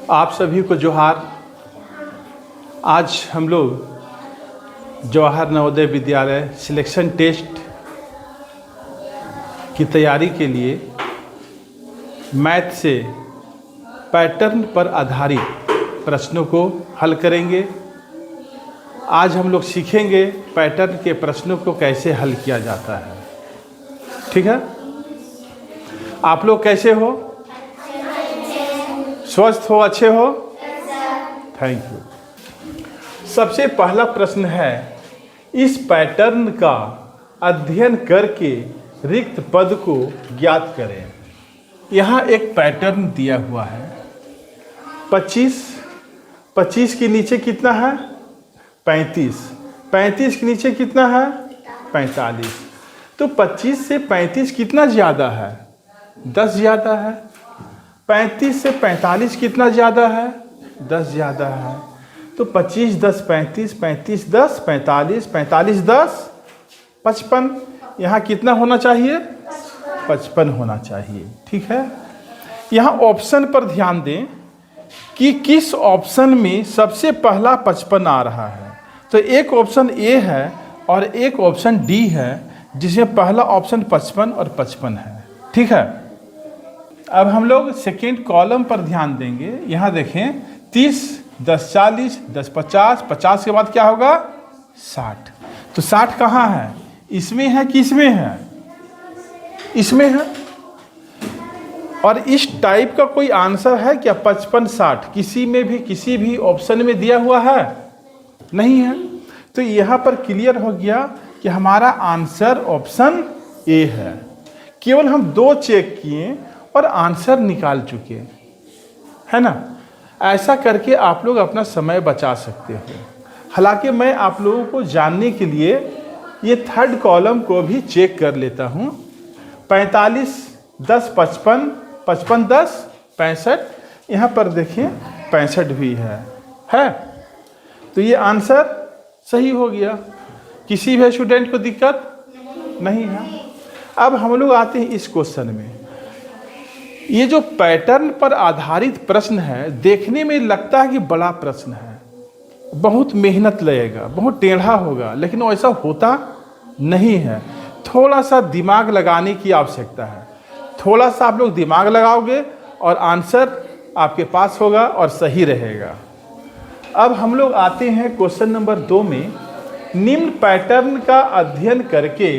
आप सभी को जोहार। आज हम लोग जवाहर नवोदय विद्यालय सिलेक्शन टेस्ट की तैयारी के लिए मैथ से पैटर्न पर आधारित प्रश्नों को हल करेंगे। आज हम लोग सीखेंगे पैटर्न के प्रश्नों को कैसे हल किया जाता है। ठीक है, आप लोग कैसे हो? स्वस्थ हो, अच्छे हो? Thank you. सबसे पहला प्रश्न है, इस पैटर्न का अध्ययन करके रिक्त पद को ज्ञात करें। यहाँ एक पैटर्न दिया हुआ है 25 के नीचे कितना है 35 के नीचे कितना है 45। तो 25 से 35 कितना ज़्यादा है 10 ज़्यादा है। 35 से 45 कितना ज़्यादा है 10 ज़्यादा है। तो 25 10 35 35 10 45 45 10 55। यहाँ कितना होना चाहिए 55 होना चाहिए। ठीक है, यहाँ ऑप्शन पर ध्यान दें कि किस ऑप्शन में सबसे पहला 55 आ रहा है। तो एक ऑप्शन ए है और एक ऑप्शन डी है जिसमें पहला ऑप्शन 55 और 55 है। ठीक है, अब हम लोग सेकेंड कॉलम पर ध्यान देंगे। यहाँ देखें 30 10 40 10 50 50 के बाद क्या होगा 60। तो 60 कहाँ है, इसमें है कि इसमें है? इसमें है। और इस टाइप का कोई आंसर है क्या 55 60 किसी में भी किसी भी ऑप्शन में दिया हुआ है? नहीं है। तो यहाँ पर क्लियर हो गया कि हमारा आंसर ऑप्शन ए है। केवल हम 2 चेक किए और आंसर निकाल चुके है ना। ऐसा करके आप लोग अपना समय बचा सकते हो। हालांकि मैं आप लोगों को जानने के लिए ये थर्ड कॉलम को भी चेक कर लेता हूँ। 45 10 55 55 10 65। यहाँ पर देखिए 65 भी है। तो ये आंसर सही हो गया। किसी भी स्टूडेंट को दिक्कत नहीं है। अब हम लोग आते हैं इस क्वेश्चन में। ये जो पैटर्न पर आधारित प्रश्न है, देखने में लगता है कि बड़ा प्रश्न है, बहुत मेहनत लगेगा, बहुत टेढ़ा होगा, लेकिन वैसा होता नहीं है। थोड़ा सा दिमाग लगाने की आवश्यकता है। थोड़ा सा आप लोग दिमाग लगाओगे और आंसर आपके पास होगा और सही रहेगा। अब हम लोग आते हैं क्वेश्चन नंबर 2 में। निम्न पैटर्न का अध्ययन करके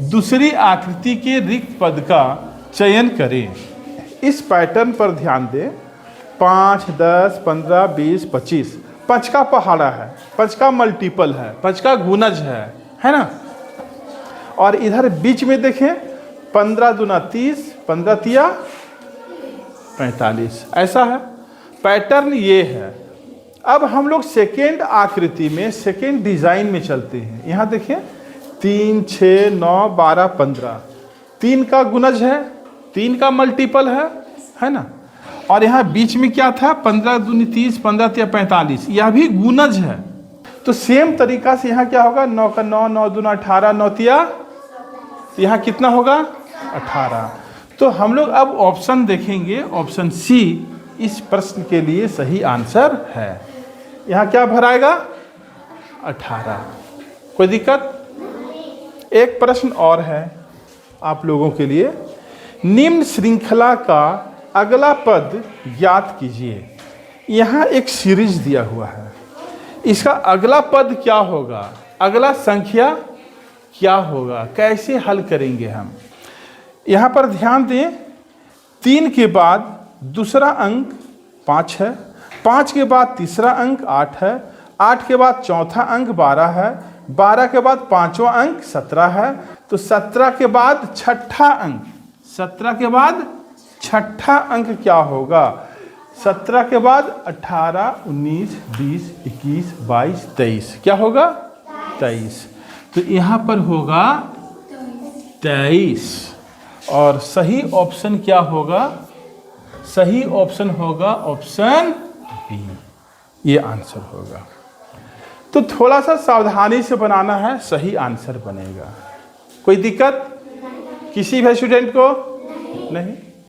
दूसरी आकृति के रिक्त पद का चयन करें। इस पैटर्न पर ध्यान दें। 5 10 15 20 25 5 का पहाड़ा है, 5 का मल्टीपल है, 5 का गुणज है ना। और इधर बीच में देखें 15 दूना 30 15 तिया 45। ऐसा है पैटर्न ये है। अब हम लोग सेकेंड आकृति में सेकेंड डिजाइन में चलते हैं। यहाँ देखें 3 6 9 12 15 3 का गुणज है, 3 का मल्टीपल है ना। और यहाँ बीच में क्या था 15 दूनी 30 15 तिया 45, यह भी गुणज है। तो सेम तरीका से यहाँ क्या होगा 9 का 9 9 दूना 18 9 तिया, यहाँ कितना होगा 18। तो हम लोग अब ऑप्शन देखेंगे। ऑप्शन सी इस प्रश्न के लिए सही आंसर है। यहाँ क्या भराएगा 18। कोई दिक्कत? एक प्रश्न और है आप लोगों के लिए। निम्न श्रृंखला का अगला पद ज्ञात कीजिए। यहाँ एक सीरीज दिया हुआ है। इसका अगला पद क्या होगा, अगला संख्या क्या होगा, कैसे हल करेंगे हम? यहाँ पर ध्यान दें 3 के बाद दूसरा अंक 5 है, 5 के बाद तीसरा अंक 8 है, 8 के बाद चौथा अंक 12 है, 12 के बाद पांचवा अंक 17 है। तो 17 के बाद छठा अंक, 17 के बाद छठा अंक क्या होगा? 17 के बाद 18 19 20 21 22 23 क्या होगा 23। तो यहाँ पर होगा 23। और सही ऑप्शन क्या होगा? सही ऑप्शन होगा ऑप्शन बी, ये आंसर होगा। तो थोड़ा सा सावधानी से बनाना है, सही आंसर बनेगा। कोई दिक्कत किसी भी स्टूडेंट को नहीं?